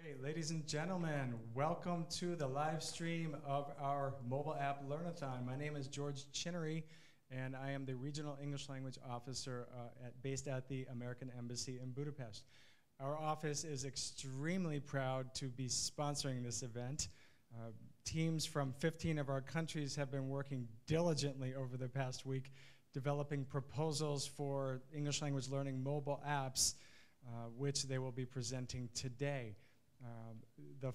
Hey, ladies and gentlemen, welcome to the live stream of our mobile app Learnathon. My name is George Chinnery, and I am the Regional English Language Officer based at the American Embassy in Budapest. Our office is extremely proud to be sponsoring this event. Teams from 15 of our countries have been working diligently over the past week, developing proposals for English language learning mobile apps, which they will be presenting today. The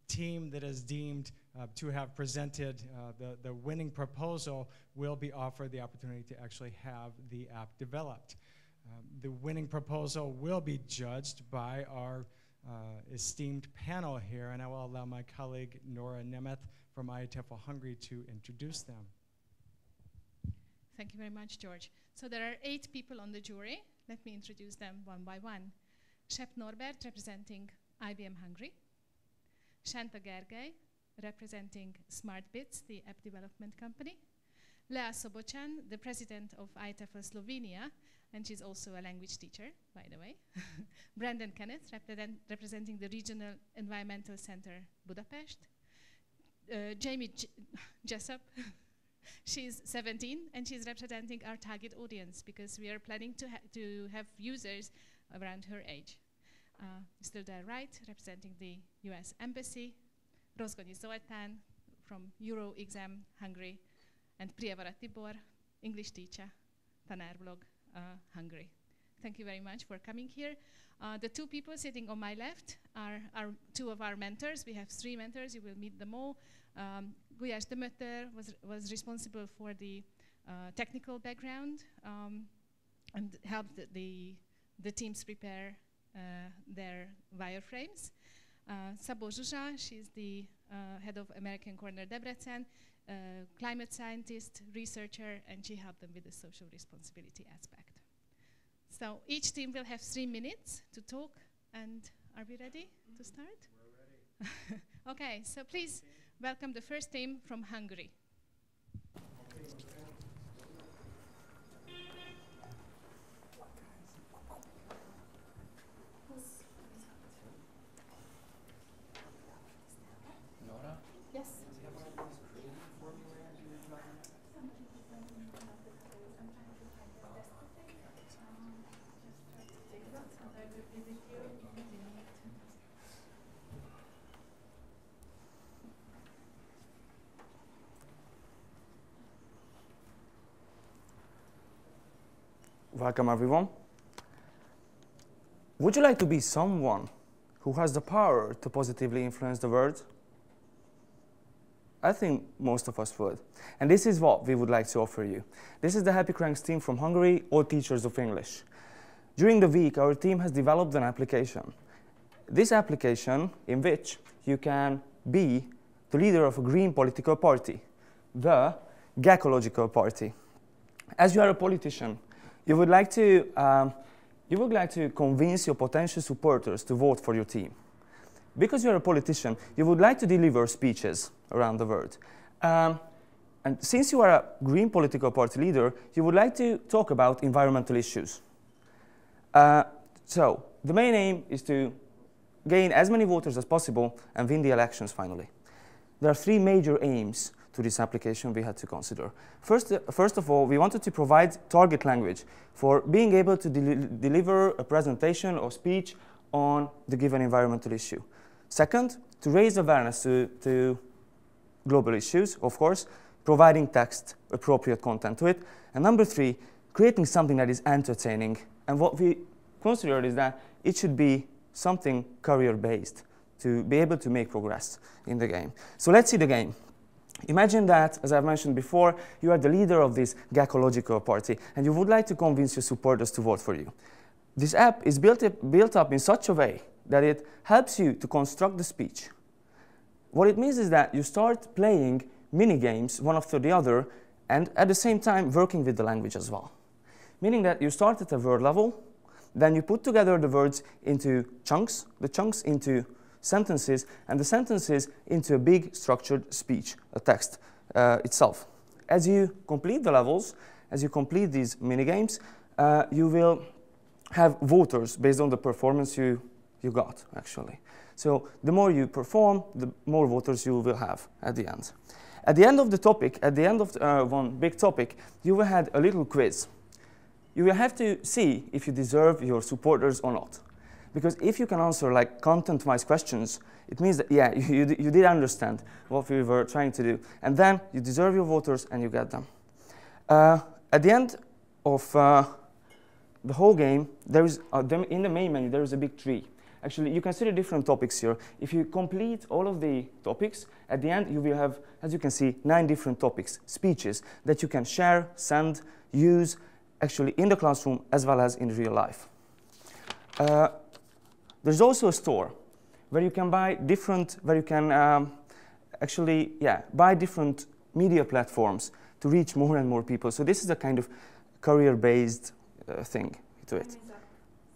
team that is deemed to have presented the winning proposal will be offered the opportunity to actually have the app developed. The winning proposal will be judged by our esteemed panel here, and I will allow my colleague Nora Nemeth from IETFL Hungary to introduce them. Thank you very much, George. So there are 8 people on the jury. Let me introduce them one by one. Sepp Norbert, representing IBM Hungary. Shanta Gergely, representing SmartBits, the app development company. Lea Sobocsan, the president of IETFL Slovenia, and she's also a language teacher, by the way. Brandon Kenneth, representing the Regional Environmental Center, Budapest. Jamie Jessup, she's 17, and she's representing our target audience because we are planning to have users around her age. Mr. Del Wright, representing the US Embassy. Rozgonyi Zoltán from EuroExam Hungary, and Priyavara Tibor, English teacher, Tanárblog, Hungary. Thank you very much for coming here. The 2 people sitting on my left are 2 of our mentors. We have 3 mentors. You will meet them all. Gulyás Dömötör was responsible for the technical background and helped the teams prepare their wireframes. Szabó Zsuzsa, she's the head of American Corner Debrecen, climate scientist, researcher, and she helped them with the social responsibility aspect. So each team will have 3 minutes to talk, and are we ready to start? We're ready. Okay, so please welcome the first team from Hungary. Yes. Welcome, everyone. Would you like to be someone who has the power to positively influence the world? I think most of us would. And this is what we would like to offer you. This is the Happy Cranks team from Hungary, all teachers of English. During the week, our team has developed an application. This application in which you can be the leader of a green political party, the Ecological Party. As you are a politician, you would like to convince your potential supporters to vote for your team. Because you're a politician, you would like to deliver speeches around the world. And since you are a green political party leader, you would like to talk about environmental issues. So the main aim is to gain as many voters as possible and win the elections finally. There are 3 major aims to this application we had to consider. First of all, we wanted to provide target language for being able to deliver a presentation or speech on the given environmental issue. Second, to raise awareness to global issues, of course, providing text, appropriate content to it. And number 3, creating something that is entertaining. And what we considered is that it should be something career-based to be able to make progress in the game. So let's see the game. Imagine that, as I've mentioned before, you are the leader of this Ecological Party, and you would like to convince your supporters to vote for you. This app is built up in such a way that it helps you to construct the speech. What it means is that you start playing mini-games one after the other, and at the same time working with the language as well. Meaning that you start at a word level, then you put together the words into chunks, the chunks into sentences, and the sentences into a big structured speech, a text itself. As you complete the levels, as you complete these mini-games, you will have voters based on the performance you got, actually. So the more you perform, the more voters you will have at the end. At the end of the topic, at the end of one big topic, you will have a little quiz. You will have to see if you deserve your supporters or not. Because if you can answer like content-wise questions, it means that, yeah, you did understand what we were trying to do. And then you deserve your voters and you get them. At the end of the whole game, there is, in the main menu, there is a big tree. Actually, you can see the different topics here. If you complete all of the topics, at the end you will have, as you can see, 9 different topics, speeches, that you can share, send, use, actually in the classroom as well as in real life. There's also a store where you can buy different, where you can actually, yeah, buy different media platforms to reach more and more people. So this is a kind of career-based thing to it.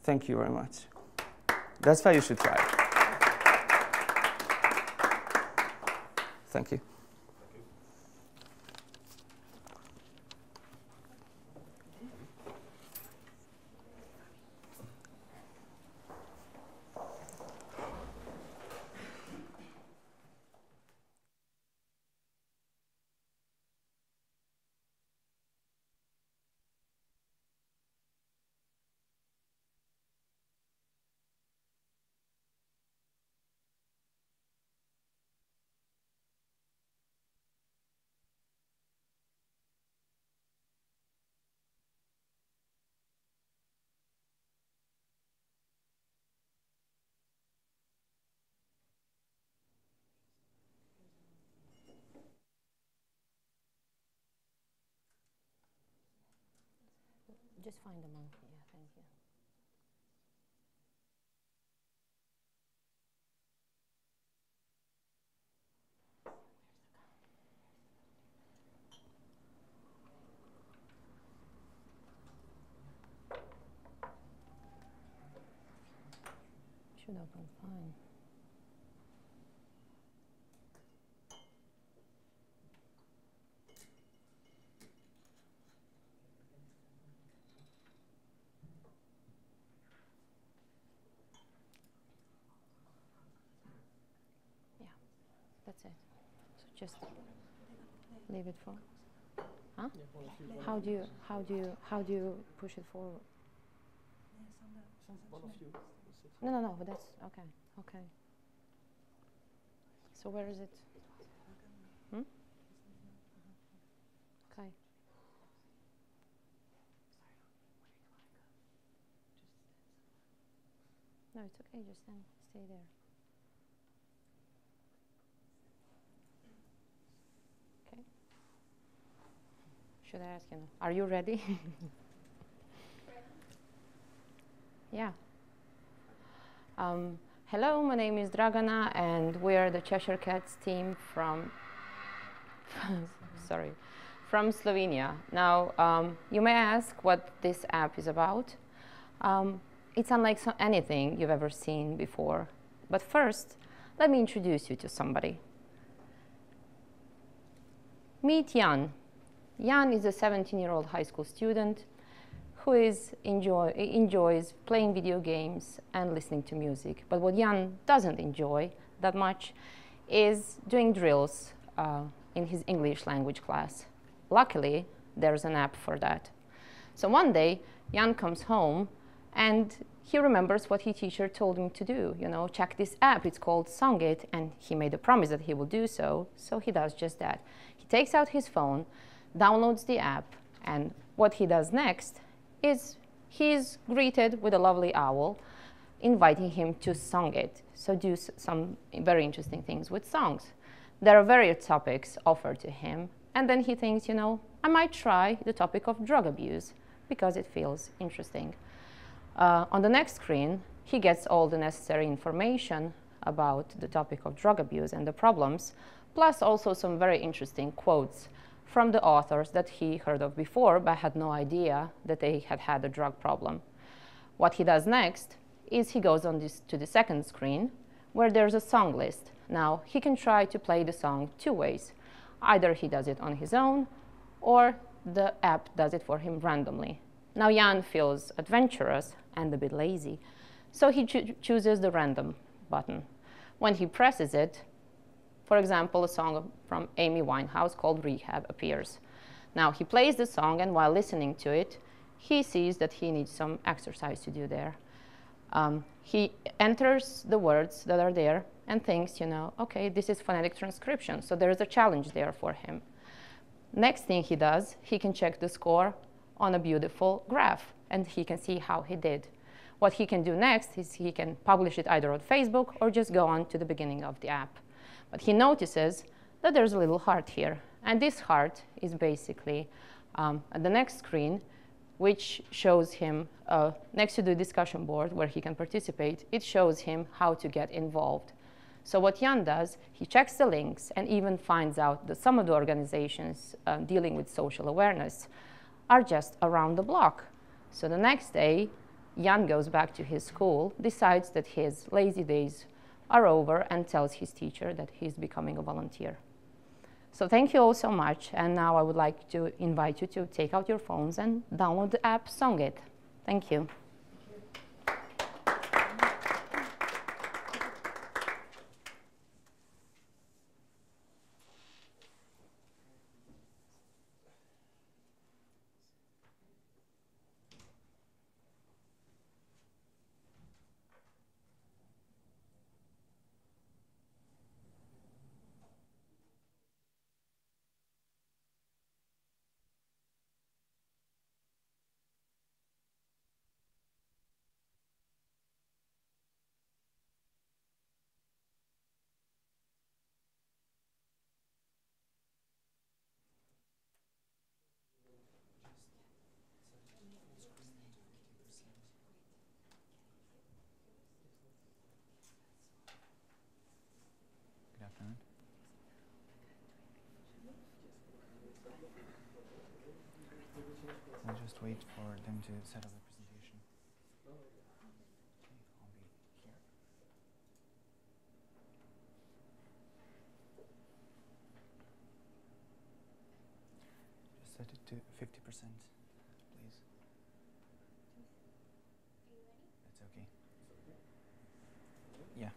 Thank you very much. That's why you should try it. Thank you. Just find a monkey, yeah, thank you. Should open fine. That's it. So just leave it for. Huh? How do you push it forward? No. But that's okay. Okay. So where is it? Hmm? Okay. No, it's okay. Just stay there. Should I ask you now? Are you ready? Yeah. Hello, my name is Dragana, and we are the Cheshire Cats team from from Slovenia. Now, you may ask what this app is about. It's unlike anything you've ever seen before. But first, let me introduce you to somebody. Meet Jan. Jan is a 17-year-old high school student who enjoys playing video games and listening to music. But what Jan doesn't enjoy that much is doing drills in his English language class. Luckily, there's an app for that. So one day, Jan comes home and he remembers what his teacher told him to do. You know, check this app, it's called Songit, and he made a promise that he will do so, so he does just that. He takes out his phone, downloads the app, and what he does next is he's greeted with a lovely owl inviting him to song it, so do some very interesting things with songs. There are various topics offered to him, and then he thinks, you know, I might try the topic of drug abuse because it feels interesting. On the next screen, he gets all the necessary information about the topic of drug abuse and the problems, plus also some very interesting quotes from the authors that he heard of before, but had no idea that they had had a drug problem. What he does next is he goes on to the second screen, where there's a song list. Now, he can try to play the song 2 ways. Either he does it on his own, or the app does it for him randomly. Now, Jan feels adventurous and a bit lazy, so he chooses the random button. When he presses it, for example, a song from Amy Winehouse called Rehab appears. Now he plays the song, and while listening to it, he sees that he needs some exercise to do there. He enters the words that are there and thinks, you know, okay, this is phonetic transcription, so there is a challenge there for him. Next thing he does, he can check the score on a beautiful graph, and he can see how he did. What he can do next is he can publish it either on Facebook or just go on to the beginning of the app. But he notices that there's a little heart here, and this heart is basically at the next screen, which shows him, next to the discussion board where he can participate, it shows him how to get involved. So what Jan does, he checks the links and even finds out that some of the organizations dealing with social awareness are just around the block. So the next day, Jan goes back to his school, decides that his lazy days are over, and tells his teacher that he's becoming a volunteer. So thank you all so much, and now I would like to invite you to take out your phones and download the app Song It. Thank you. Good afternoon. We'll just wait for them to set up the presentation. Okay, I'll be here. Just set it to 50%, please. That's okay. Yeah.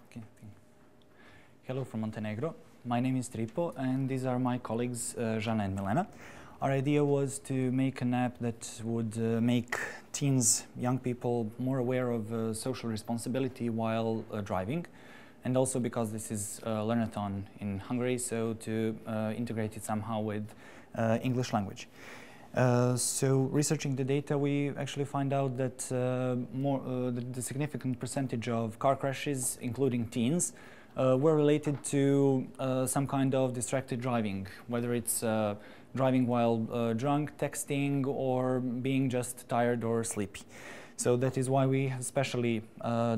Okay. Hello from Montenegro. My name is Tripo, and these are my colleagues Žana and Milena. Our idea was to make an app that would make teens, young people, more aware of social responsibility while driving, and also because this is Learnathon in Hungary, so to integrate it somehow with English language. So researching the data, we actually find out that the significant percentage of car crashes, including teens, were related to some kind of distracted driving, whether it's driving while drunk, texting, or being just tired or sleepy. So that is why we have specially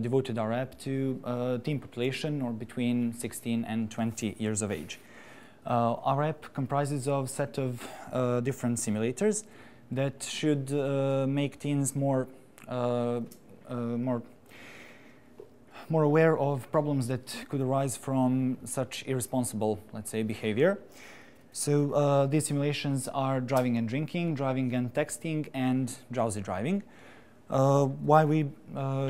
devoted our app to teen population, or between 16 and 20 years of age. Our app comprises of a set of different simulators that should make teens more aware of problems that could arise from such irresponsible, let's say, behavior. So these simulations are driving and drinking, driving and texting, and drowsy driving. Why we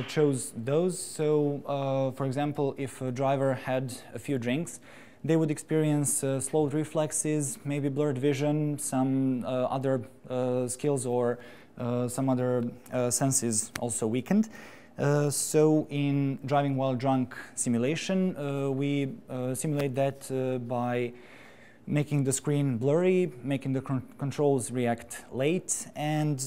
chose those? So, for example, if a driver had a few drinks, they would experience slowed reflexes, maybe blurred vision, some other skills or some other senses also weakened. So in driving while drunk simulation, we simulate that by making the screen blurry, making the controls react late, and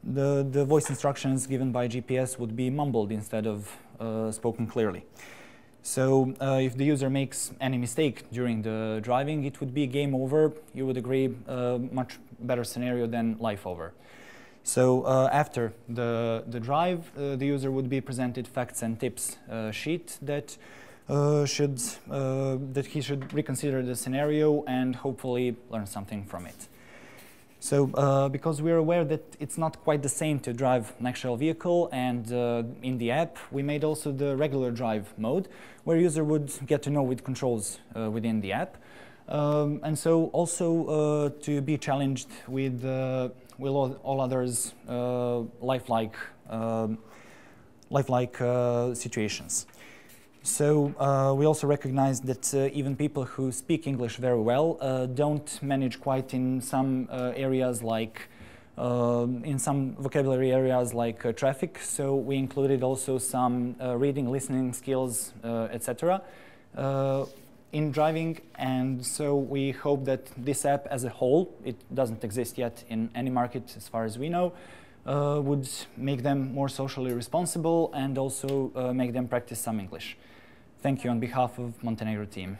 the voice instructions given by GPS would be mumbled instead of spoken clearly. So if the user makes any mistake during the driving, it would be game over. You would agree, much better scenario than life over. So after the drive, the user would be presented facts and tips sheet that he should reconsider the scenario and hopefully learn something from it. So because we're aware that it's not quite the same to drive an actual vehicle, and in the app we made also the regular drive mode, where user would get to know with controls within the app. And so also to be challenged with all others lifelike situations. So we also recognize that even people who speak English very well don't manage quite in some areas like in some vocabulary areas like traffic. So we included also some reading, listening skills, etc. In driving, and so we hope that this app as a whole, it doesn't exist yet in any market as far as we know, would make them more socially responsible and also make them practice some English. Thank you on behalf of Montenegro team.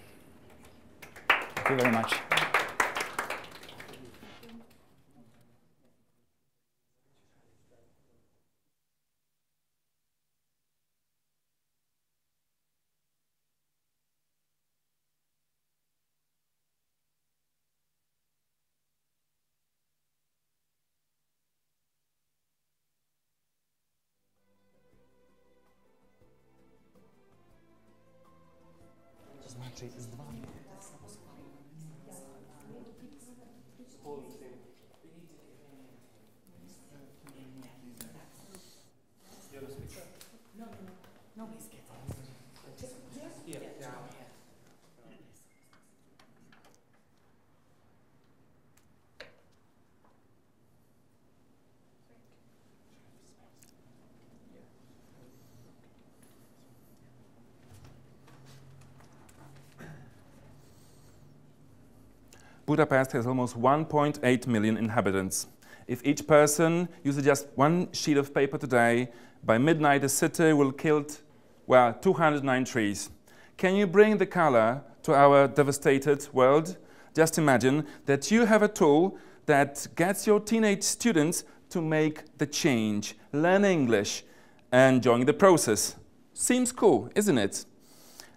Thank you very much. Budapest has almost 1.8 million inhabitants. If each person uses just one sheet of paper today, by midnight the city will kill, well, 209 trees. Can you bring the color to our devastated world? Just imagine that you have a tool that gets your teenage students to make the change, learn English, and enjoying the process. Seems cool, isn't it?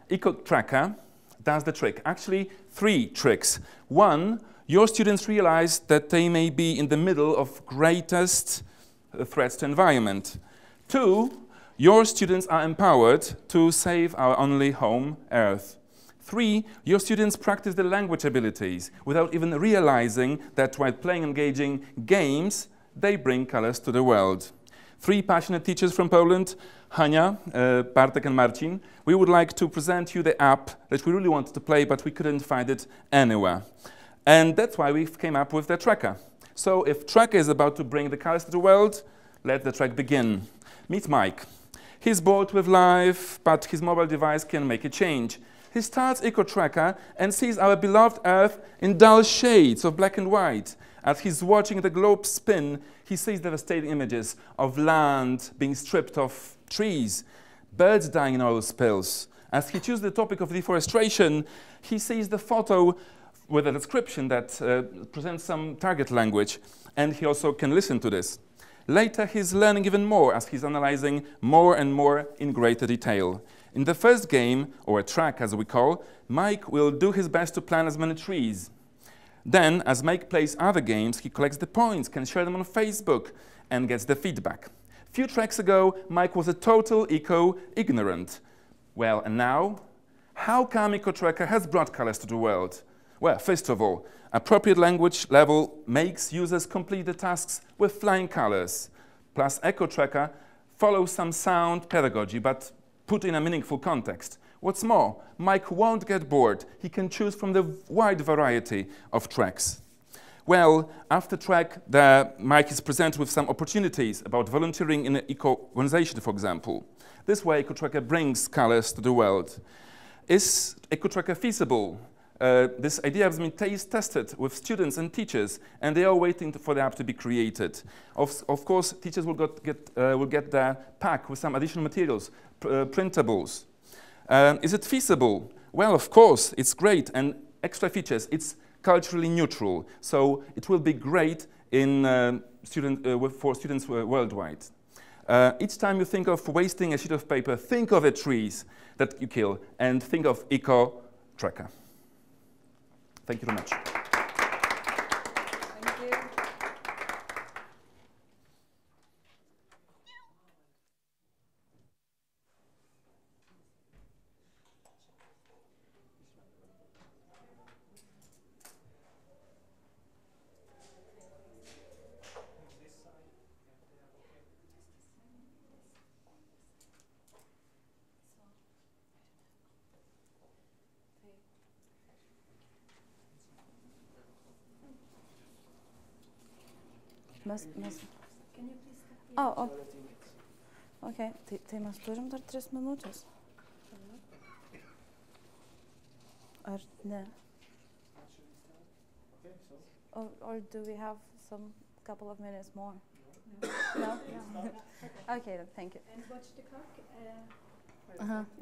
Eco Tracker does the trick. Actually, 3 tricks. 1, your students realize that they may be in the middle of greatest threats to environment. 2, your students are empowered to save our only home, Earth. 3, your students practice their language abilities without even realizing that while playing engaging games, they bring colors to the world. 3 passionate teachers from Poland, Hania, Bartek and Marcin. We would like to present you the app that we really wanted to play, but we couldn't find it anywhere. And that's why we came up with the tracker. So if tracker is about to bring the colors to the world, let the track begin. Meet Mike. He's bored with life, but his mobile device can make a change. He starts Eco Tracker and sees our beloved Earth in dull shades of black and white. As he's watching the globe spin, he sees devastating images of land being stripped of trees, birds dying in oil spills. As he chooses the topic of deforestation, he sees the photo with a description that presents some target language, and he also can listen to this. Later, he's learning even more as he's analyzing more and more in greater detail. In the first game, or a track as we call, Mike will do his best to plant as many trees. Then, as Mike plays other games, he collects the points, can share them on Facebook, and gets the feedback. A few tracks ago, Mike was a total eco-ignorant. Well, and now? How come Eco Tracker has brought colors to the world? Well, first of all, appropriate language level makes users complete the tasks with flying colors. Plus, Eco Tracker follows some sound pedagogy, but put in a meaningful context. What's more, Mike won't get bored. He can choose from the wide variety of tracks. Well, after track, Mike is presented with some opportunities about volunteering in an eco-organization, for example. This way, Eco Tracker brings colors to the world. Is Eco Tracker feasible? This idea has been tested with students and teachers, and they are waiting for the app to be created. Of course, teachers will get their pack with some additional materials, printables. Is it feasible? Well, of course, it's great, and extra features. It's culturally neutral, so it will be great in, for students worldwide. Each time you think of wasting a sheet of paper, think of the trees that you kill, and think of Eco Tracker. Thank you very much. Thank you. Can you please? Oh. Okay. Tai mes turim dar 3 minutės. Ar ne? Or do we have some couple of minutes more? No? Okay, then, thank you. And watch the clock.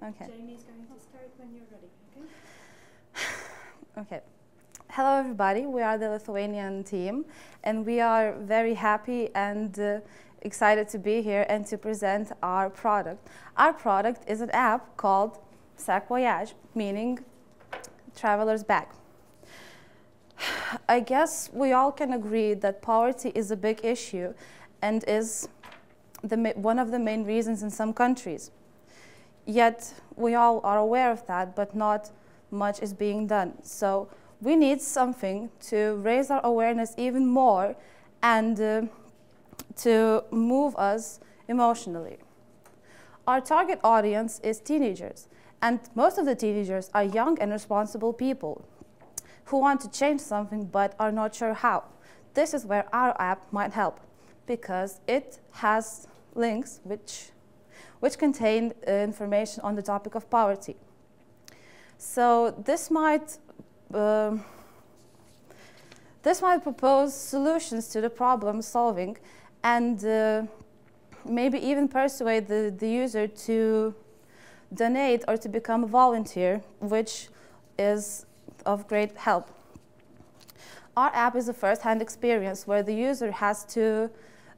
Okay. Jamie's going to start when you're ready, okay? Okay. Hello, everybody. We are the Lithuanian team, and we are very happy and excited to be here and to present our product. Our product is an app called Sac Voyage, meaning traveler's bag. I guess we all can agree that poverty is a big issue and is one of the main reasons in some countries. Yet we all are aware of that, but not much is being done. So we need something to raise our awareness even more and to move us emotionally. Our target audience is teenagers, and most of the teenagers are young and responsible people who want to change something but are not sure how. This is where our app might help, because it has links which contain information on the topic of poverty. So this might propose solutions to the problem solving and maybe even persuade the user to donate or to become a volunteer, which is of great help. Our app is a first-hand experience where the user has to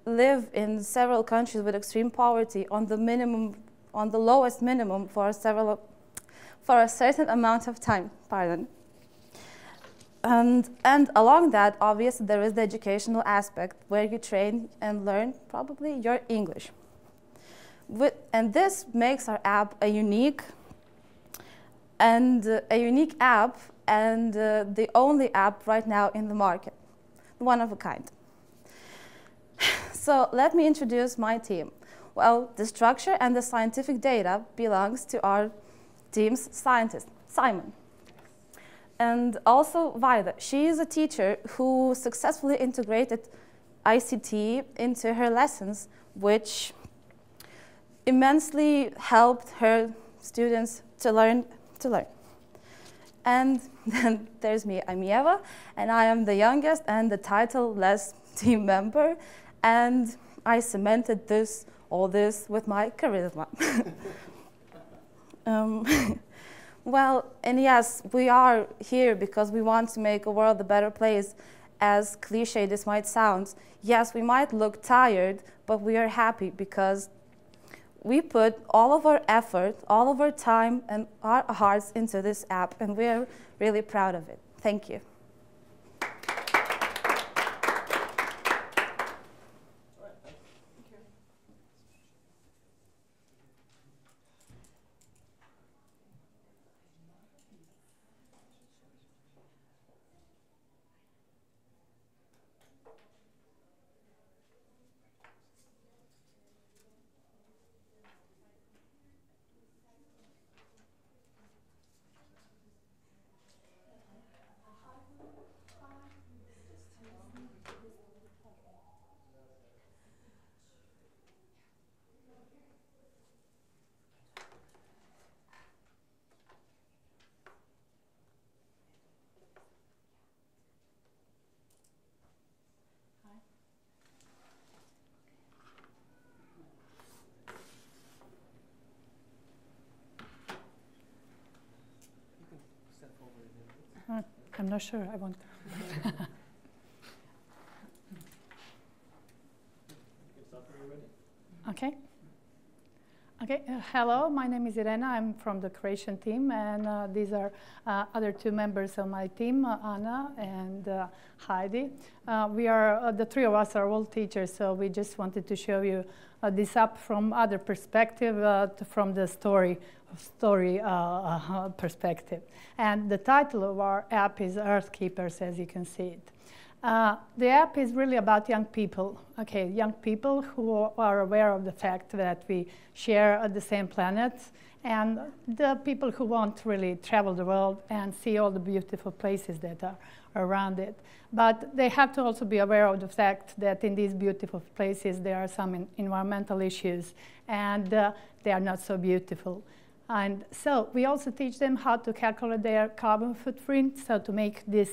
live in several countries with extreme poverty on the lowest minimum for a certain amount of time. And along that, obviously, there is the educational aspect where you train and learn probably your English. And this makes our app a unique app and the only app right now in the market, one of a kind. So let me introduce my team. Well, the structure and the scientific data belongs to our team's scientist, Simon. And also Vaida. She is a teacher who successfully integrated ICT into her lessons, which immensely helped her students to learn. And then there's me, I'm Eva, and I am the youngest and the title-less team member, and I cemented all this with my charisma. Well, and yes, we are here because we want to make a world a better place, as cliche this might sound. Yes, we might look tired, but we are happy because we put all of our effort, all of our time, and our hearts into this app, and we're really proud of it. Thank you. I'm not sure. I want. Okay. Okay. Hello, my name is Irena. I'm from the Croatian team, and these are other two members of my team, Anna and Heidi. We are the three of us are all teachers, so we just wanted to show you this app from other perspective, from the story perspective. And the title of our app is Earth Keepers, as you can see it. The app is really about young people, young people who are aware of the fact that we share the same planet, and the people who want to really travel the world and see all the beautiful places that around it. But they have to also be aware of the fact that in these beautiful places there are some environmental issues, and they are not so beautiful. And so we also teach them how to calculate their carbon footprint, so to make this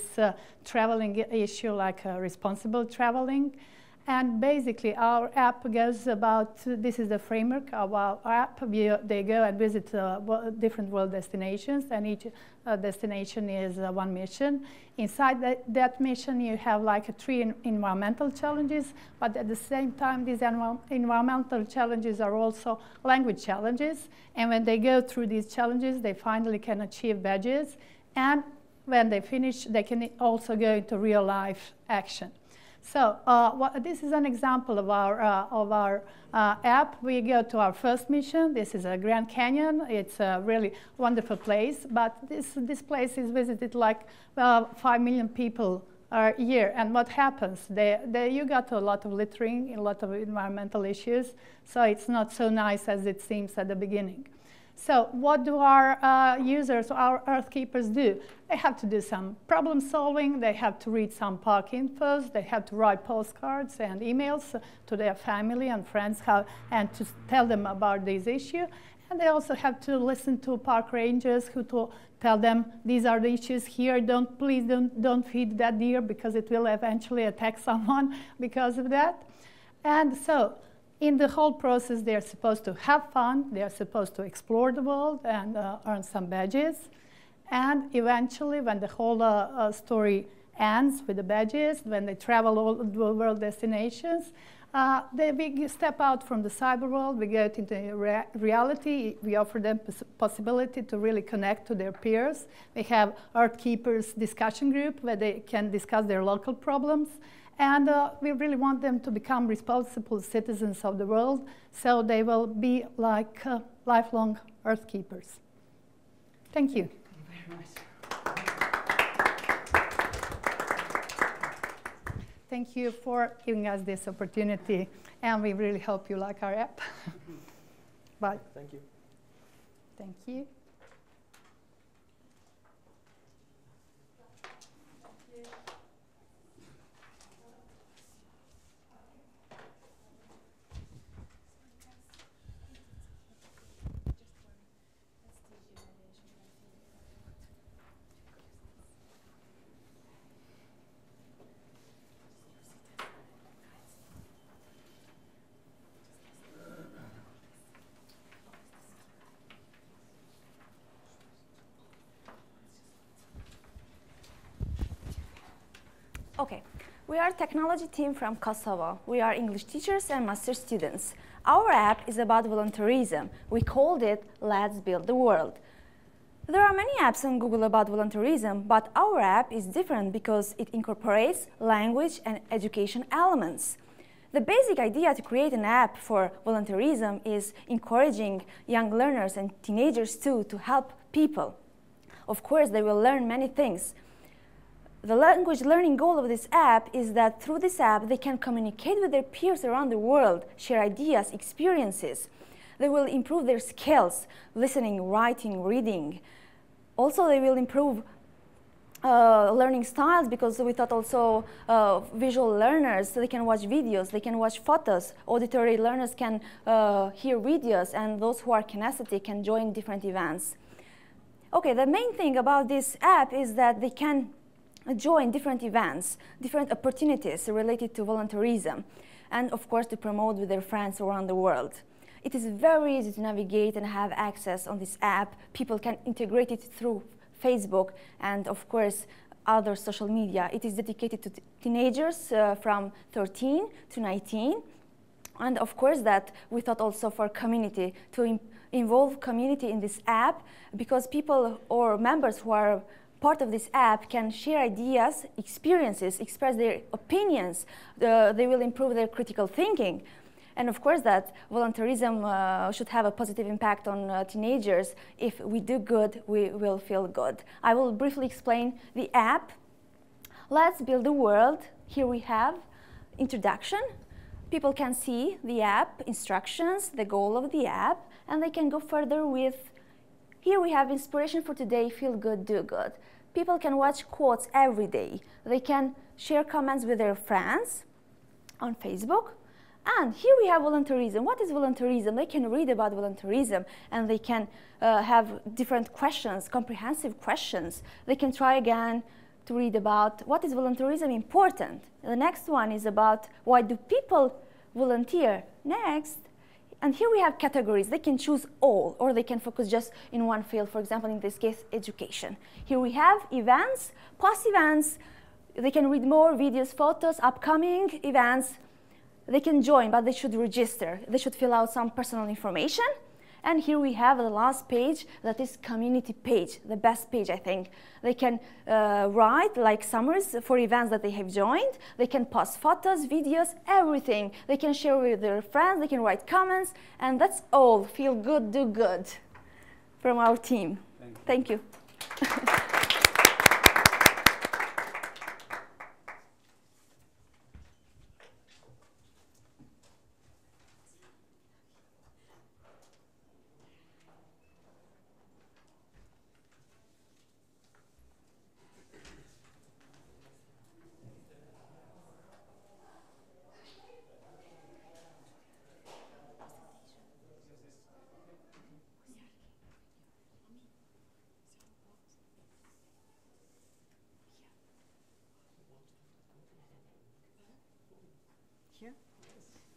traveling issue like responsible traveling. And basically, our app goes about, this is the framework of our app. They go and visit different world destinations, and each destination is one mission. Inside that mission, you have like 3 environmental challenges, but at the same time, these environmental challenges are also language challenges. And when they go through these challenges, they finally can achieve badges. And when they finish, they can also go into real life action. So this is an example of our app. We go to our first mission. This is a Grand Canyon. It's a really wonderful place, but this place is visited like 5 million people a year. And what happens? You got a lot of littering, a lot of environmental issues, so it's not so nice as it seems at the beginning. So what do our users, our Earth Keepers do? They have to do some problem solving. They have to read some park infos. They have to write postcards and emails to their family and friends and to tell them about this issue. And they also have to listen to park rangers who tell them these are the issues here. Please don't feed that deer because it will eventually attack someone because of that. And so in the whole process, they're supposed to have fun, they're supposed to explore the world and earn some badges. And eventually, when the whole story ends with the badges, when they travel all the world destinations, we step out from the cyber world, we get into reality, we offer them possibility to really connect to their peers. We have Earth Keepers discussion group where they can discuss their local problems. And we really want them to become responsible citizens of the world, so they will be like lifelong Earth Keepers. Thank you. Thank you very much. Thank you for giving us this opportunity, and we really hope you like our app. Bye. Thank you. Thank you. Okay, we are a technology team from Kosovo. We are English teachers and master students. Our app is about volunteerism. We called it Let's Build the World. There are many apps on Google about volunteerism, but our app is different because it incorporates language and education elements. The basic idea to create an app for volunteerism is encouraging young learners and teenagers too to help people. Of course, they will learn many things. The language learning goal of this app is that through this app they can communicate with their peers around the world, share ideas, experiences. They will improve their skills, listening, writing, reading. Also, they will improve learning styles because we thought also visual learners, so they can watch videos, they can watch photos. Auditory learners can hear videos, and those who are kinesthetic can join different events. Okay, the main thing about this app is that they can join different events, different opportunities related to volunteerism, and of course to promote with their friends around the world. It is very easy to navigate and have access on this app. People can integrate it through Facebook and of course other social media. It is dedicated to teenagers from 13 to 19. And of course that we thought also for community, to involve community in this app, because people or members who are part of this app can share ideas, experiences, express their opinions. They will improve their critical thinking. And of course that volunteerism should have a positive impact on teenagers. If we do good, we will feel good. I will briefly explain the app. Let's build a world. Here we have introduction. People can see the app, instructions, the goal of the app, and they can go further with, here we have inspiration for today, feel good, do good. People can watch quotes every day. They can share comments with their friends on Facebook. And here we have volunteerism. What is volunteerism? They can read about volunteerism, and they can have different questions, comprehensive questions. They can try again to read about what is volunteerism important. The next one is about why do people volunteer. Next, and here we have categories. They can choose all, or they can focus just in one field, for example, in this case, education. Here we have events, past events. They can read more videos, photos, upcoming events. They can join, but they should register. They should fill out some personal information. And here we have the last page, that is community page, the best page, I think. They can write like summaries for events that they have joined. They can post photos, videos, everything. They can share with their friends. They can write comments. And that's all. Feel good, do good from our team. Thank you.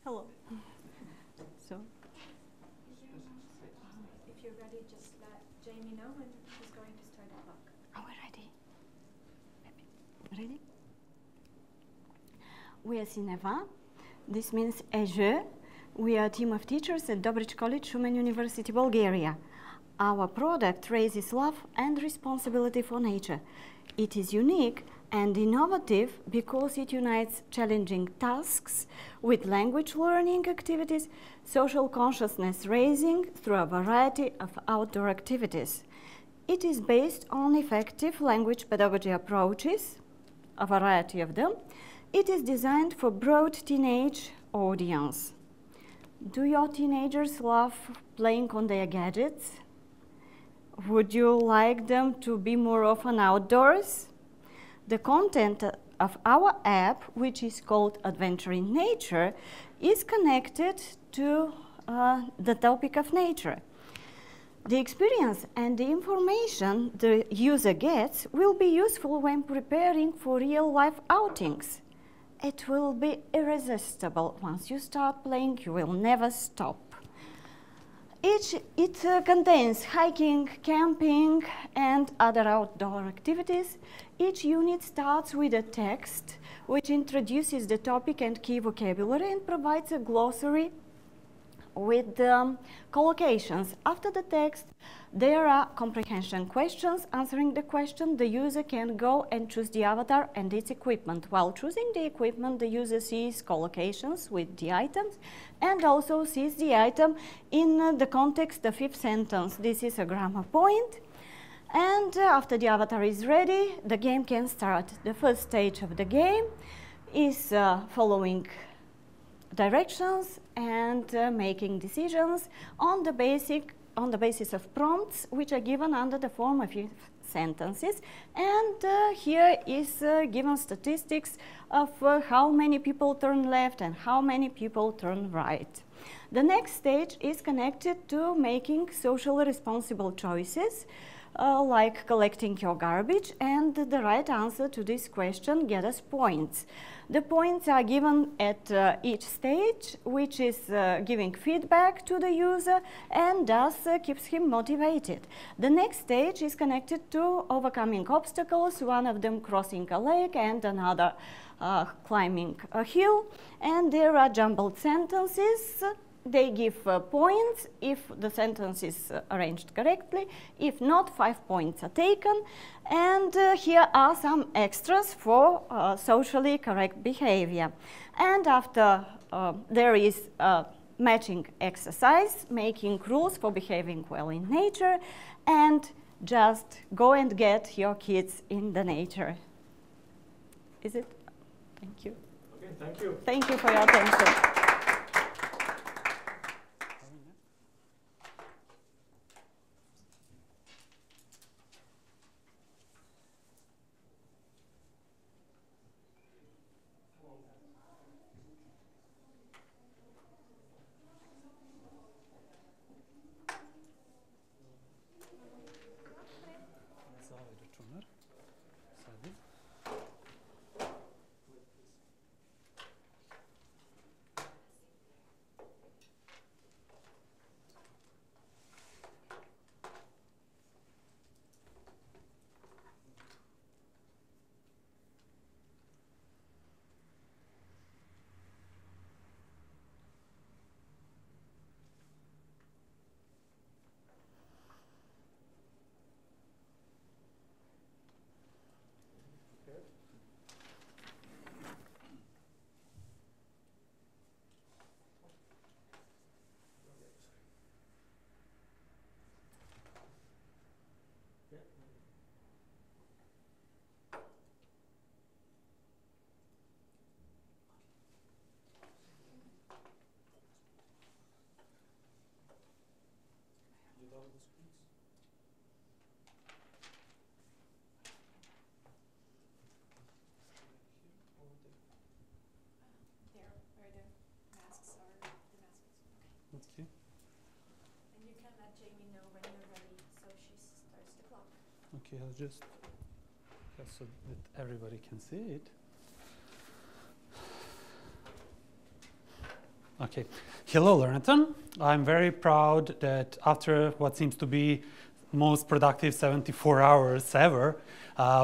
Hello. So, if you're ready, just let Jamie know when he's going to start the clock. Are we ready? Ready? We are Cineva. This means Azure. We are a team of teachers at Dobrich College, Shumen University, Bulgaria. Our product raises love and responsibility for nature. It is unique and innovative because it unites challenging tasks with language learning activities, social consciousness raising through a variety of outdoor activities. It is based on effective language pedagogy approaches, a variety of them. It is designed for broad teenage audience. Do your teenagers love playing on their gadgets? Would you like them to be more often outdoors? The content of our app, which is called Adventure in Nature, is connected to the topic of nature. The experience and the information the user gets will be useful when preparing for real-life outings. It will be irresistible. Once you start playing, you will never stop. It contains hiking, camping, and other outdoor activities. Each unit starts with a text, which introduces the topic and key vocabulary and provides a glossary with collocations. After the text, there are comprehension questions. Answering the question, the user can go and choose the avatar and its equipment. While choosing the equipment, the user sees collocations with the items and also sees the item in the context of each sentence. This is a grammar point. And after the avatar is ready, the game can start. The first stage of the game is following directions and making decisions on the basis of prompts which are given under the form of sentences. And here is given statistics of how many people turn left and how many people turn right. The next stage is connected to making socially responsible choices, like collecting your garbage, and the right answer to this question gets us points. The points are given at each stage, which is giving feedback to the user and thus keeps him motivated. The next stage is connected to overcoming obstacles, one of them crossing a lake and another climbing a hill, and there are jumbled sentences. They give points if the sentence is arranged correctly. If not, 5 points are taken. And here are some extras for socially correct behavior. And after there is a matching exercise, making rules for behaving well in nature, and just go and get your kids in the nature. Is it? Thank you. Okay, thank you. Thank you for your attention. Okay. And you can let Jamie know when you're ready, so she starts the clock. Okay, I'll just so that everybody can see it. Okay. Hello, Learnathon. I'm very proud that after what seems to be most productive 74 hours ever,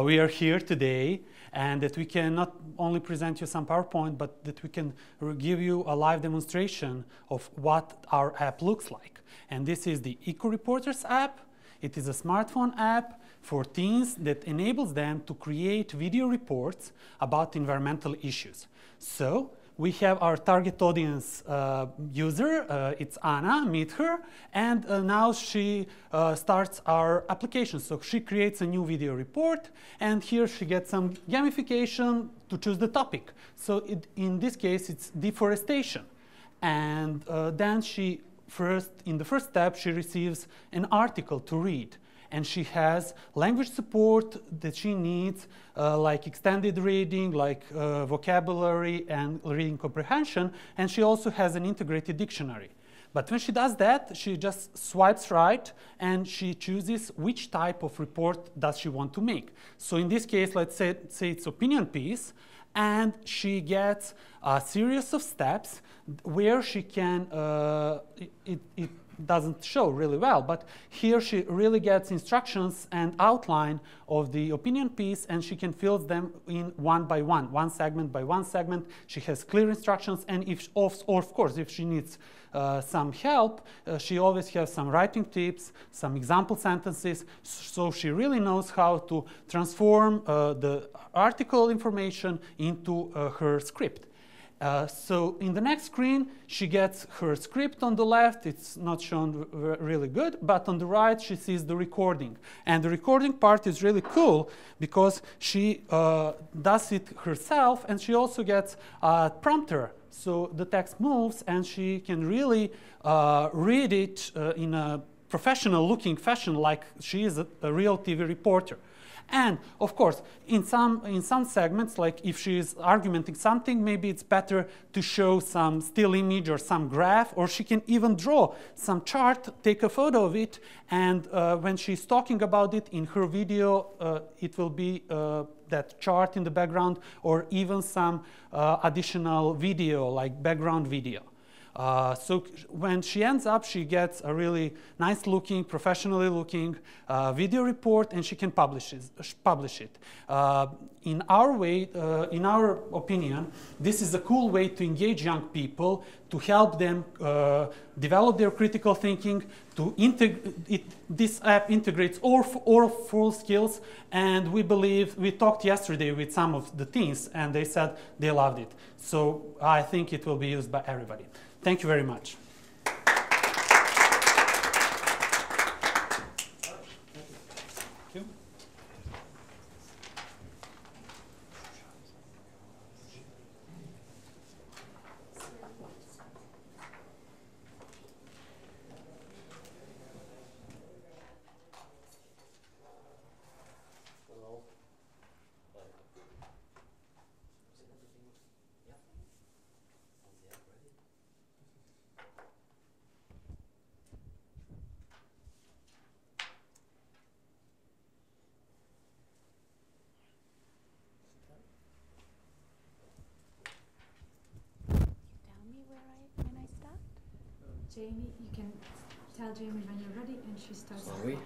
we are here today, and that we can not only present you some PowerPoint, but that we can give you a live demonstration of what our app looks like. And this is the Eco-Reporters app. It is a smartphone app for teens that enables them to create video reports about environmental issues. So we have our target audience user, it's Anna, meet her, and now she starts our application. So she creates a new video report, and here she gets some gamification to choose the topic. So in this case, it's deforestation. And then in the first step, she receives an article to read. And she has language support that she needs, like extended reading, like vocabulary and reading comprehension. And she also has an integrated dictionary. But when she does that, she just swipes right, and she chooses which type of report does she want to make. So in this case, let's say it's opinion piece, and she gets a series of steps where she can, it doesn't show really well, but here she really gets instructions and outline of the opinion piece, and she can fill them in one by one segment by one segment. She has clear instructions, and of course, if she needs some help, she always has some writing tips, some example sentences, so she really knows how to transform the article information into her script. So in the next screen, she gets her script on the left. It's not shown really good, but on the right, she sees the recording. And the recording part is really cool because she does it herself, and she also gets a prompter. So the text moves, and she can really read it in a professional-looking fashion, like she is a real TV reporter. And of course, in some segments, like if she is argumenting something, maybe it's better to show some still image or some graph, or she can even draw some chart, take a photo of it, and when she's talking about it in her video, it will be that chart in the background, or even some additional video, like background video. So when she ends up, she gets a really nice looking, professionally looking video report, and she can publish it. In our opinion, this is a cool way to engage young people, to help them develop their critical thinking. This app integrates all full skills, and we talked yesterday with some of the teens, and they said they loved it. So I think it will be used by everybody. Thank you very much. Jamie, you can tell Jamie when you're ready, and she starts. Are we?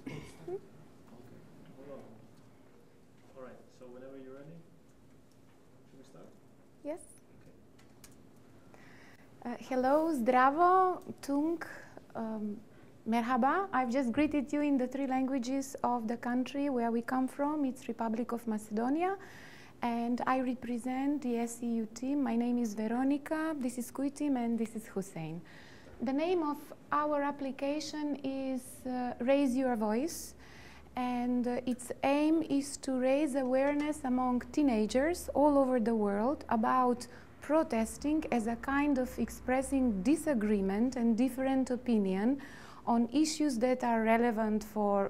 Okay. Hold on. All right. So whenever you're ready, should we start? Yes. Okay. Hello, zdravo, tung, merhaba. I've just greeted you in the 3 languages of the country where we come from. It's Republic of Macedonia. And I represent the SEU team. My name is Veronica, this is Kuitim, and this is Hussein. The name of our application is Raise Your Voice, and its aim is to raise awareness among teenagers all over the world about protesting as a kind of expressing disagreement and different opinion on issues that are relevant for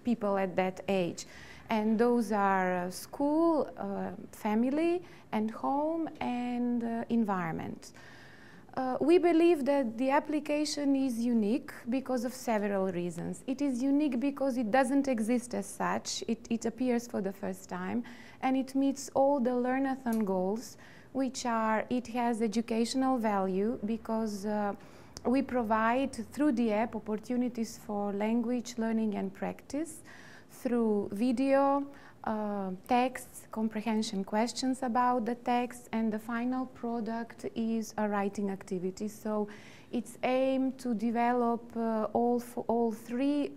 people at that age. And those are school, family, and home, and environment. We believe that the application is unique because of several reasons. It is unique because it doesn't exist as such. It appears for the first time, and it meets all the Learnathon goals, which are, it has educational value because we provide through the app opportunities for language learning and practice through video, texts, comprehension questions about the text, and the final product is a writing activity. So it's aimed to develop all three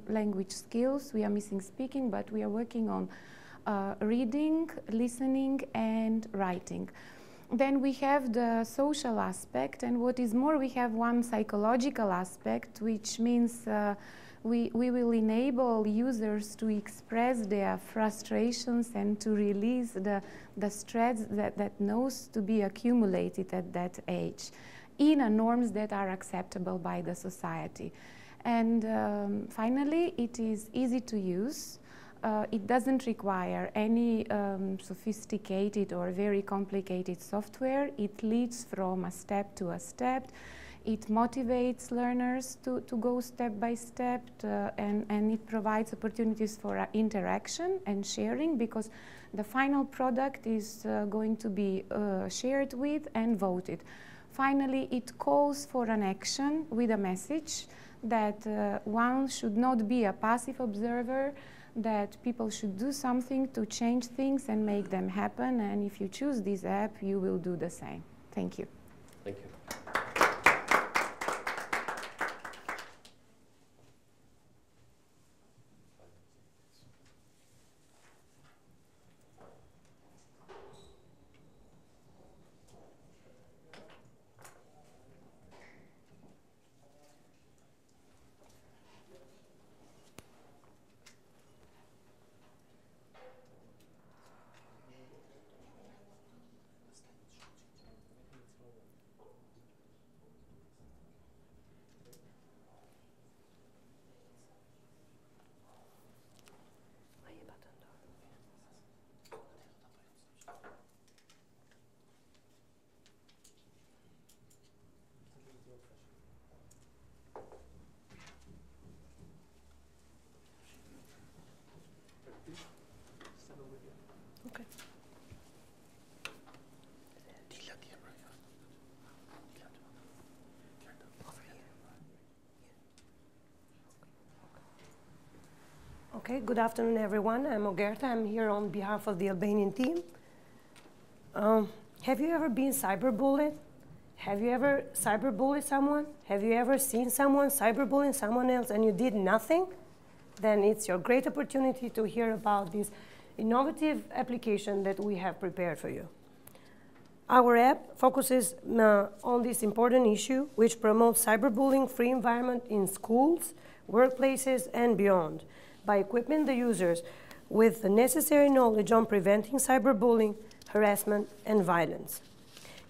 language skills. We are missing speaking, but we are working on reading, listening, and writing. Then we have the social aspect, and what is more, we have one psychological aspect, which means we will enable users to express their frustrations and to release the stress that knows to be accumulated at that age in norms that are acceptable by the society. And finally, it is easy to use. It doesn't require any sophisticated or very complicated software. It leads from a step to a step. It motivates learners to go step by step, and it provides opportunities for interaction and sharing, because the final product is going to be shared with and voted. Finally, it calls for an action with a message that one should not be a passive observer, that people should do something to change things and make them happen, and if you choose this app, you will do the same. Thank you. Thank you. Okay, good afternoon, everyone. I'm Ogerta. I'm here on behalf of the Albanian team. Have you ever been cyberbullied? Have you ever cyberbullied someone? Have you ever seen someone cyberbullying someone else and you did nothing? Then it's your great opportunity to hear about this innovative application that we have prepared for you. Our app focuses on this important issue, which promotes cyberbullying-free environment in schools, workplaces, and beyond, by equipping the users with the necessary knowledge on preventing cyberbullying, harassment, and violence.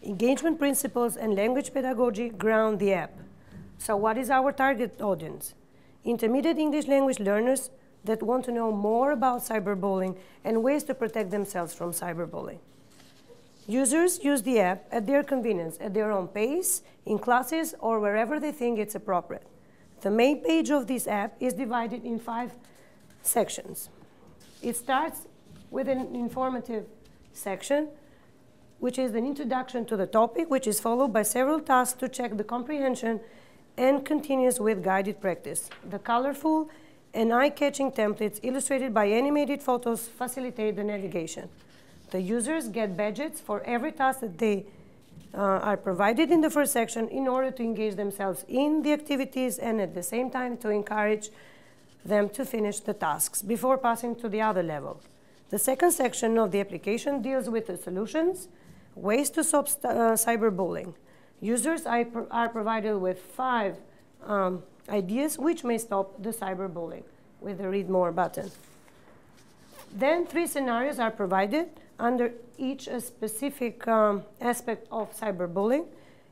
Engagement principles and language pedagogy ground the app. So what is our target audience? Intermediate English language learners that want to know more about cyberbullying and ways to protect themselves from cyberbullying. Users use the app at their convenience, at their own pace, in classes, or wherever they think it's appropriate. The main page of this app is divided in 5 sections. It starts with an informative section, which is an introduction to the topic, which is followed by several tasks to check the comprehension, and continues with guided practice. The colorful and eye-catching templates illustrated by animated photos facilitate the navigation. The users get badges for every task that they are provided in the first section in order to engage themselves in the activities and at the same time to encourage them to finish the tasks before passing to the other level. The second section of the application deals with the solutions, ways to stop cyberbullying. Users are provided with 5 ideas which may stop the cyberbullying with the Read More button. Then 3 scenarios are provided under each a specific aspect of cyberbullying.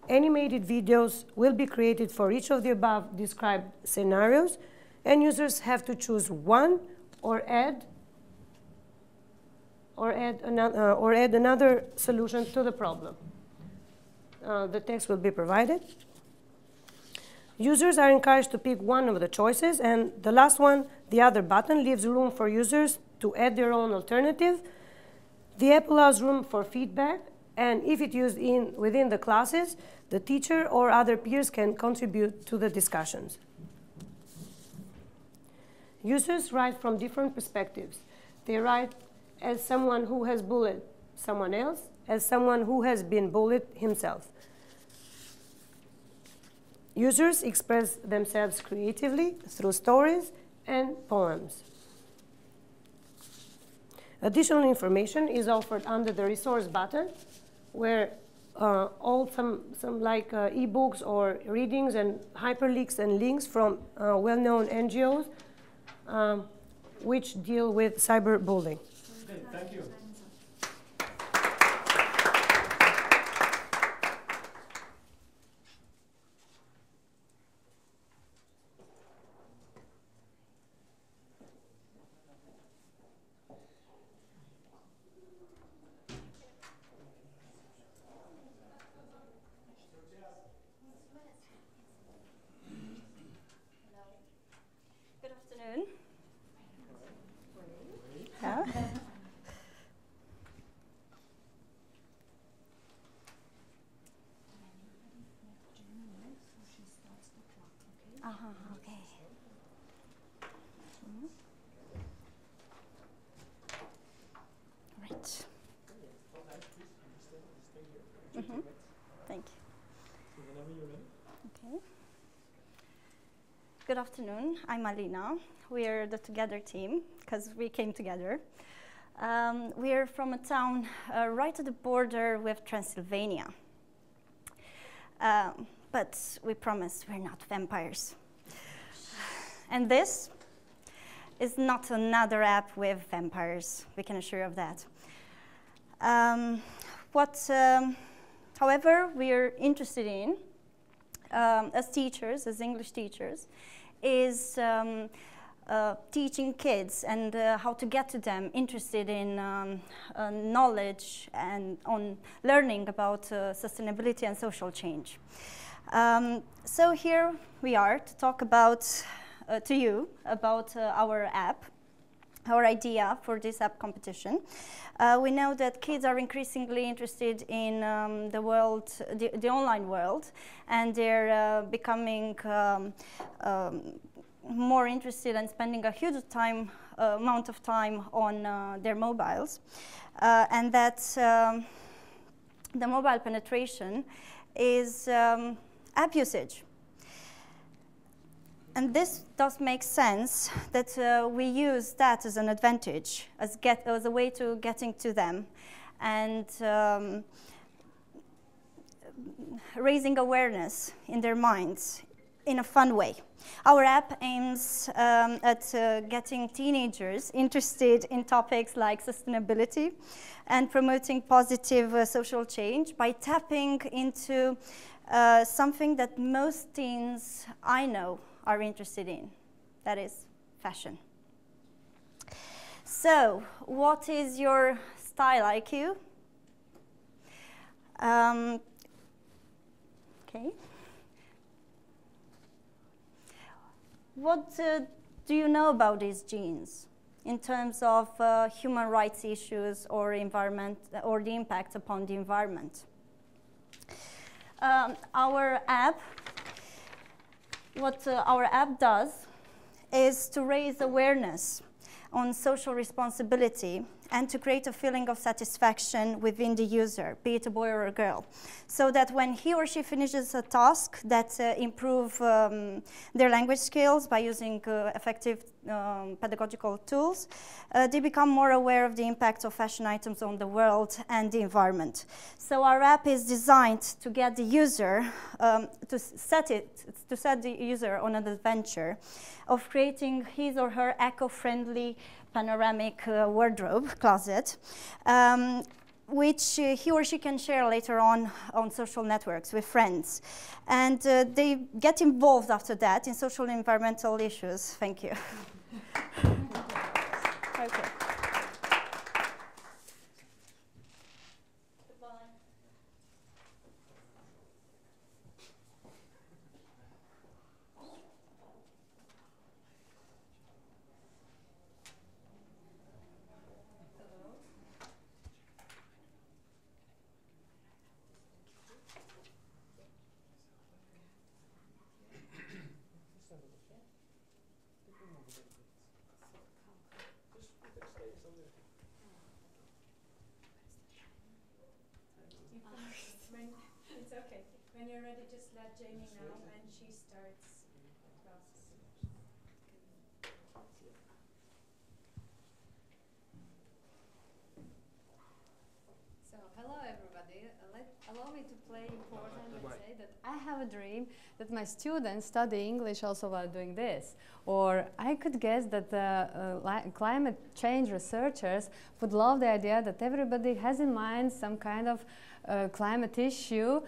Animated videos will be created for each of the above described scenarios, and users have to choose one or add another solution to the problem. the text will be provided. Users are encouraged to pick one of the choices, and the last one, the other button, leaves room for users to add their own alternative. The app allows room for feedback, and if it's used within the classes, the teacher or other peers can contribute to the discussions. Users write from different perspectives. They write as someone who has bullied someone else, as someone who has been bullied himself. Users express themselves creatively through stories and poems. Additional information is offered under the resource button, where some like ebooks or readings and hyperlinks and links from well-known NGOs which deal with cyberbullying. Okay, thank you. Good afternoon. Yeah. Okay. Right. Thank you. Okay. Good afternoon. I'm Alina. We're the Together team because we came together. We're from a town right at the border with Transylvania. But we promise we're not vampires. And this is not another app with vampires. We can assure you of that. However, we're interested in, as teachers, as English teachers, is teaching kids and how to get to them interested in knowledge and on learning about sustainability and social change. So here we are to talk about to you about our app, our idea for this app competition. We know that kids are increasingly interested in the world, the online world, and they're becoming more interested in spending a huge amount of time on their mobiles, and that the mobile penetration is app usage. And this does make sense that we use that as an advantage, as a way to getting to them and raising awareness in their minds in a fun way. Our app aims at getting teenagers interested in topics like sustainability and promoting positive social change by tapping into something that most teens I know are interested in, that is fashion. So, what is your style IQ? Okay. What do you know about these genes in terms of human rights issues or environment or the impact upon the environment? What our app does is to raise awareness on social responsibility and to create a feeling of satisfaction within the user, be it a boy or a girl, so that when he or she finishes a task that improve their language skills by using effective pedagogical tools, they become more aware of the impact of fashion items on the world and the environment. So our app is designed to get the user, to set the user on an adventure of creating his or her eco-friendly panoramic wardrobe closet, which he or she can share later on social networks with friends. And they get involved after that in social and environmental issues. Thank you. Okay. When you're ready, just let Jamie know, and she starts the process. So, hello everybody. Allow me to play important and say that I have a dream that my students study English also while doing this. Or I could guess that climate change researchers would love the idea that everybody has in mind some kind of climate issue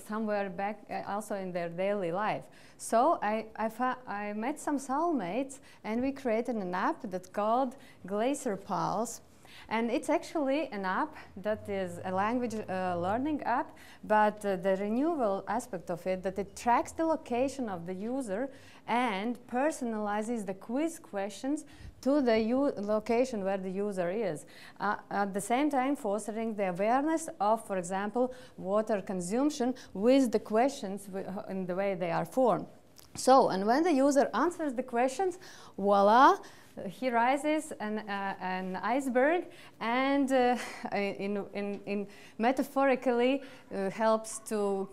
somewhere back also in their daily life. So I met some soulmates and we created an app that's called Glacier Pulse. And it's actually an app that is a language learning app, but the renewal aspect of it, that it tracks the location of the user and personalizes the quiz questions to the location where the user is. At the same time, fostering the awareness of, for example, water consumption with the questions in the way they are formed. So, and when the user answers the questions, voila, he rises an iceberg and in metaphorically helps to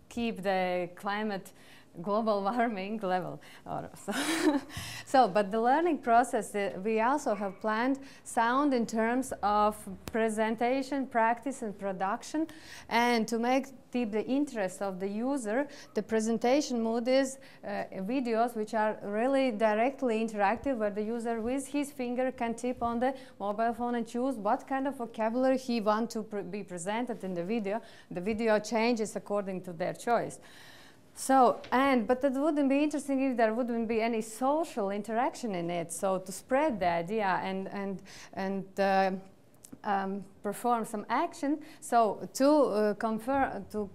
keep the climate global warming level. But the learning process, we also have planned sound in terms of presentation, practice, and production. And to make deep the interest of the user, the presentation mode is videos which are really directly interactive, where the user with his finger can tap on the mobile phone and choose what kind of vocabulary he wants to be presented in the video. The video changes according to their choice. So, but it wouldn't be interesting if there wouldn't be any social interaction in it. So to spread the idea and perform some action. So to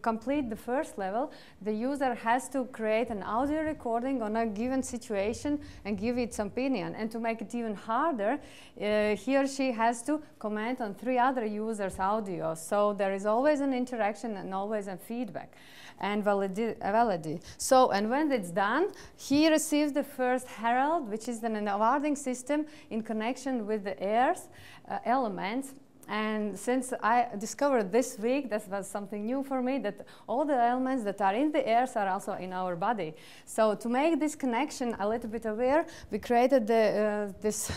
complete the first level, the user has to create an audio recording on a given situation and give its opinion. And to make it even harder, he or she has to comment on 3 other users' audio. So there is always an interaction and always a feedback and validity. So, and when it's done, he receives the first herald, which is an awarding system in connection with the air's elements. And since I discovered this week, that was something new for me, that all the elements that are in the airs are also in our body. So to make this connection a little bit aware, we created this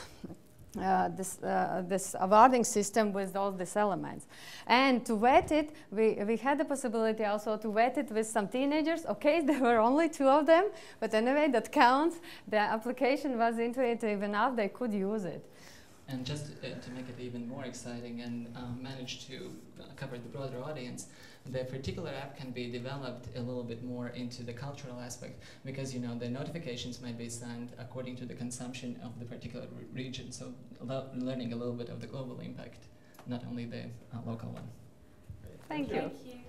awarding system with all these elements. And to vet it, we had the possibility also to vet it with some teenagers. Okay, there were only 2 of them, but anyway, that counts. The application was intuitive enough, they could use it. And just to make it even more exciting and manage to cover the broader audience, the particular app can be developed a little bit more into the cultural aspect, because, you know, the notifications might be sent according to the consumption of the particular region, so learning a little bit of the global impact, not only the local one. Thank you. Thank you.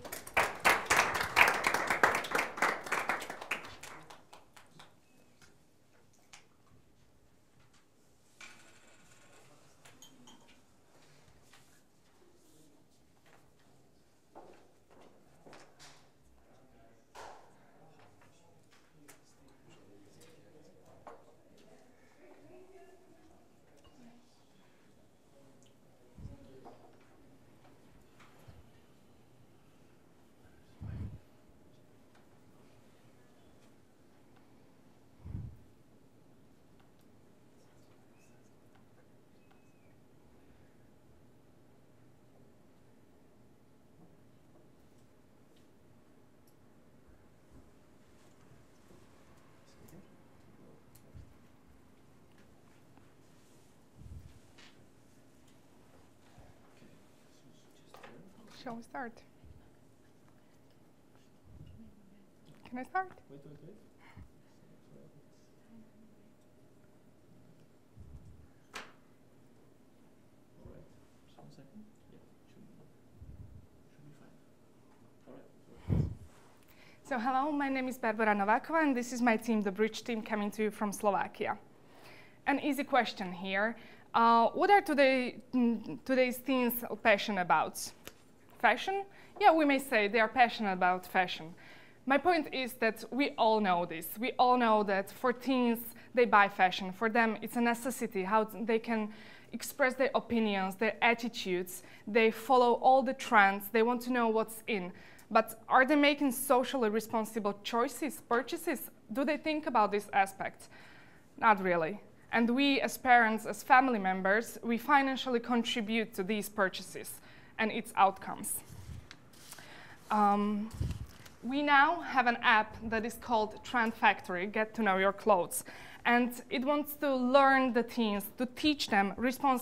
Shall we start? Can I start? Wait. All right, just 1 second. Yeah, should be fine. All right. So hello, my name is Barbara Novakova, and this is my team, the Bridge team, coming to you from Slovakia. An easy question here. What are today's teens passionate about? Fashion? Yeah, we may say they are passionate about fashion. My point is that we all know this. We all know that for teens, they buy fashion. For them, it's a necessity, how they can express their opinions, their attitudes. They follow all the trends. They want to know what's in. But are they making socially responsible choices, purchases? Do they think about this aspect? Not really. And we, as parents, as family members, we financially contribute to these purchases and its outcomes. We now have an app that is called Trend Factory, Get to Know Your Clothes. And it wants to learn the teens, to teach them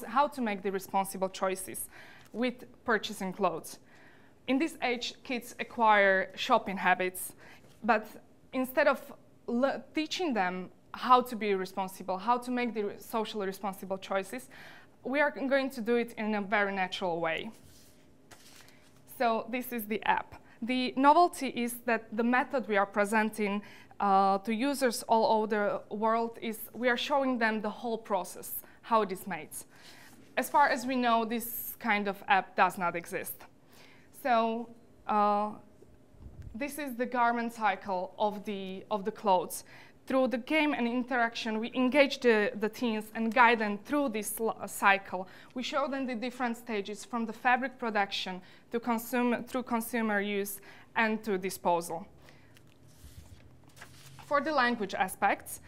how to make the responsible choices with purchasing clothes. In this age, kids acquire shopping habits, but instead of teaching them how to be responsible, how to make the socially responsible choices, we are going to do it in a very natural way. So this is the app. The novelty is that the method we are presenting to users all over the world is we are showing them the whole process, how it is made. As far as we know, this kind of app does not exist. So this is the garment cycle of the clothes. Through the game and interaction, we engage the teens and guide them through this cycle. We show them the different stages from the fabric production to through consumer use and to disposal. For the language aspects,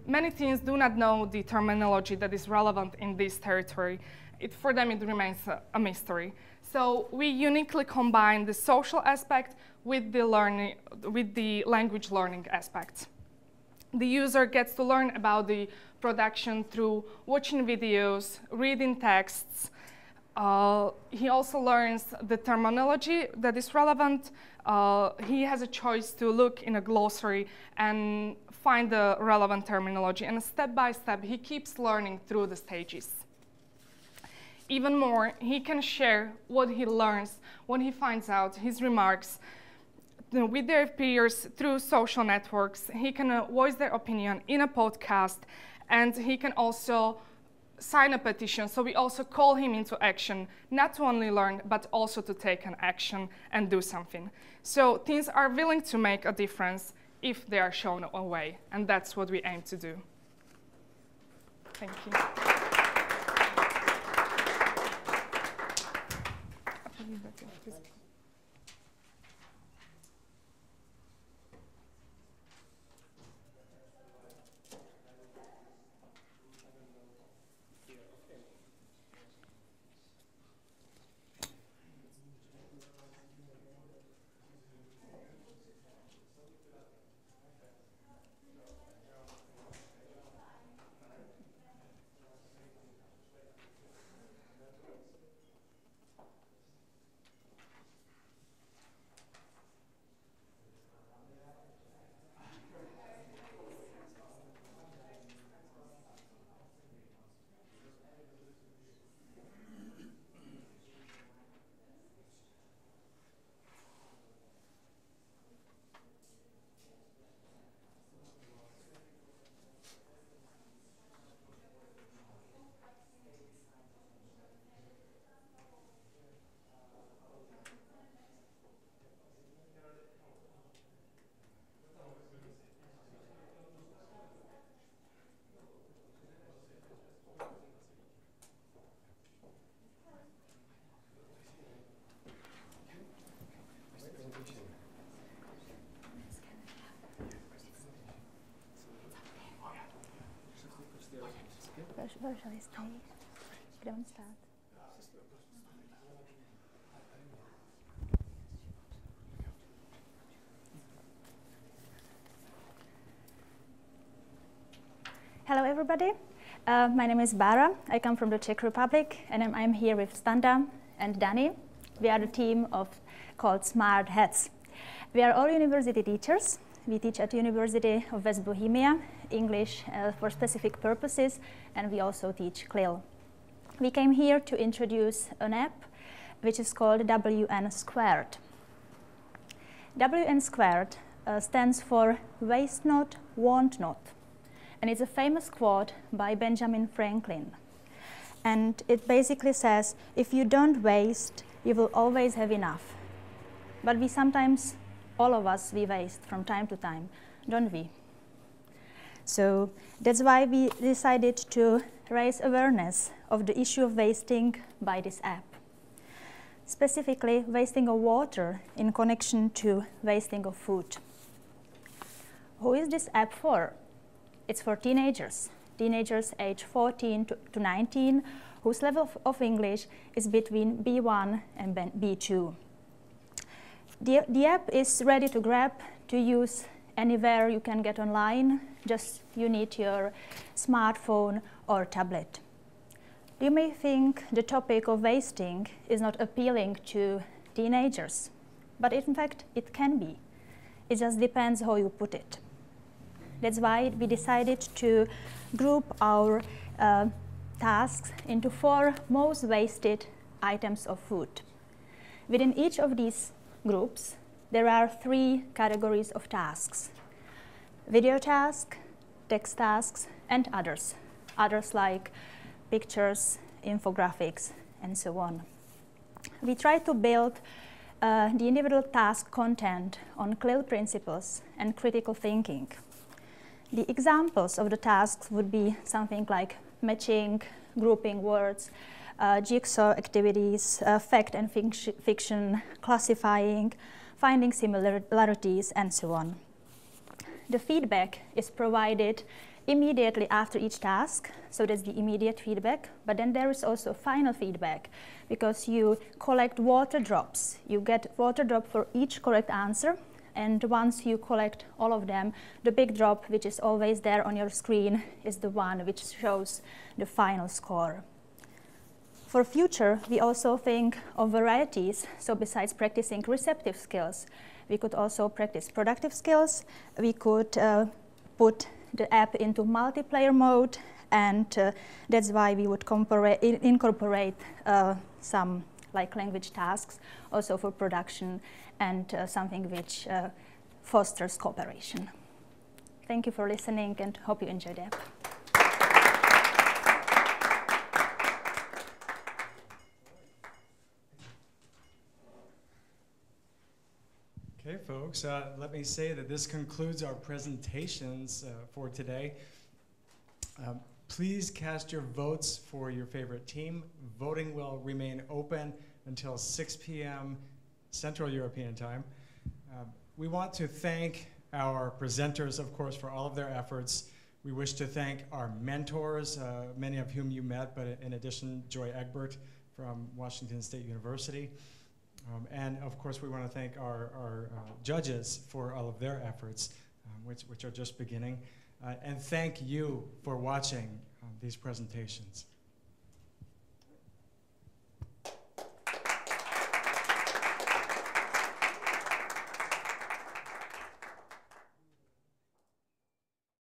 many teens do not know the terminology that is relevant in this territory. For them, it remains a mystery. So we uniquely combine the social aspect with the language learning aspect. The user gets to learn about the production through watching videos, reading texts. He also learns the terminology that is relevant. He has a choice to look in a glossary and find the relevant terminology. And step by step, he keeps learning through the stages. Even more, he can share what he learns, what he finds out, his remarks, with their peers through social networks. He can voice their opinion in a podcast, and he can also sign a petition. So we also call him into action, not to only learn, but also to take an action and do something. So teens are willing to make a difference if they are shown a way, and that's what we aim to do. Thank you. Where shall I stay? Don't start. Hello, everybody. My name is Bara. I come from the Czech Republic, and I'm here with Standa and Dani. We are the team called Smart Heads. We are all university teachers. We teach at the University of West Bohemia, English for specific purposes, and we also teach CLIL. We came here to introduce an app which is called WN Squared. WN Squared stands for Waste Not, Want Not. And it's a famous quote by Benjamin Franklin. And it basically says, if you don't waste, you will always have enough. But we sometimes, all of us, we waste from time to time, don't we? So that's why we decided to raise awareness of the issue of wasting by this app. specifically wasting of water in connection to wasting of food. Who is this app for? It's for teenagers aged 14 to 19, whose level of English is between B1 and B2. The app is ready to grab, to use anywhere you can get online, just you need your smartphone or tablet. You may think the topic of wasting is not appealing to teenagers, but in fact it can be. It just depends how you put it. That's why we decided to group our tasks into 4 most wasted items of food. Within each of these groups, there are 3 categories of tasks: video task, text tasks, and others. Others like pictures, infographics, and so on. We try to build the individual task content on clear principles and critical thinking. The examples of the tasks would be something like matching, grouping words, jigsaw activities, fact and fiction, classifying, finding similarities, and so on. The feedback is provided immediately after each task, so that's the immediate feedback, but then there is also final feedback because you collect water drops. You get water drop for each correct answer, and once you collect all of them, the big drop, which is always there on your screen, is the one which shows the final score. For future, we also think of varieties, so besides practicing receptive skills, we could also practice productive skills. We could put the app into multiplayer mode, and that's why we would incorporate some like language tasks also for production and something which fosters cooperation. Thank you for listening and hope you enjoyed the app. Okay, folks, let me say that this concludes our presentations for today. Please cast your votes for your favorite team. Voting will remain open until 6 p.m. Central European Time. We want to thank our presenters, of course, for all of their efforts. We wish to thank our mentors, many of whom you met, but in addition, Joy Egbert from Washington State University. And of course, we want to thank our judges for all of their efforts, which are just beginning. And thank you for watching these presentations.